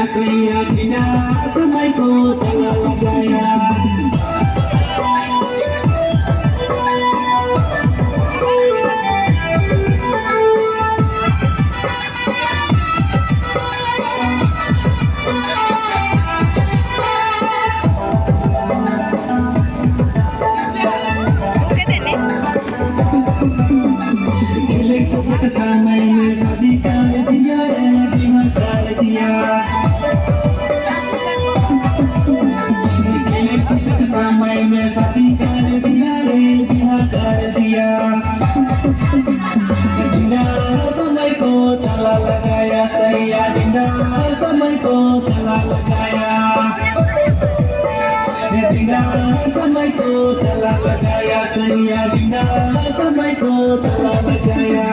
सैया बिना समय को ताला लगाया। समय में शादी कर दिया रे बिना कर दिया। समय में शादी कर दिया रे बिना कर दिया। बिना समय को ताला लगाया सैया बिना समय को ताला लगाया। बिना समय को ताला लगाया सैया बिना समय को ताला लगाया।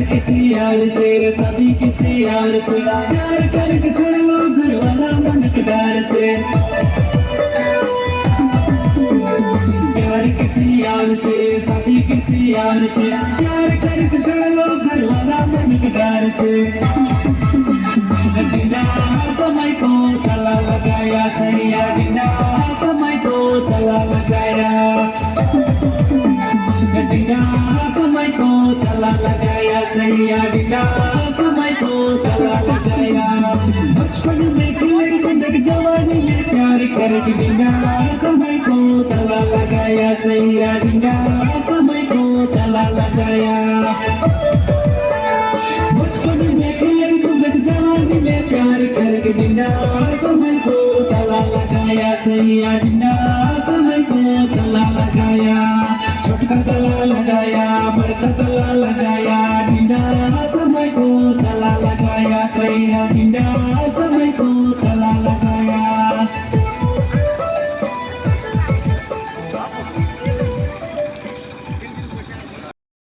किसी यार से शादी किसी यार से प्यार करके छोड़ लो घर वाला मन के डर से। प्यार किसी यार से शादी किसी यार से प्यार करके छोड़ लो घर वाला मन के डर से। बिना समय को ताला लगाया सैया बिना समय को ताला लगाया। बिना समय को ताला लगाया सैया बिना समय को ताला लगाया। बचपन में खेल कूद जवानी में प्यार करके बिना समय को ताला लगाया सैया बिना समय को ताला लगाया। बचपन में खेल कूद जवानी में प्यार करके बिना समय को ताला लगाया सैया बिना समय को ताला लगाया। छोटका ताला लगाया बड़का ताला लगाया बिना समय को ताला लगाया सैया बिना समय को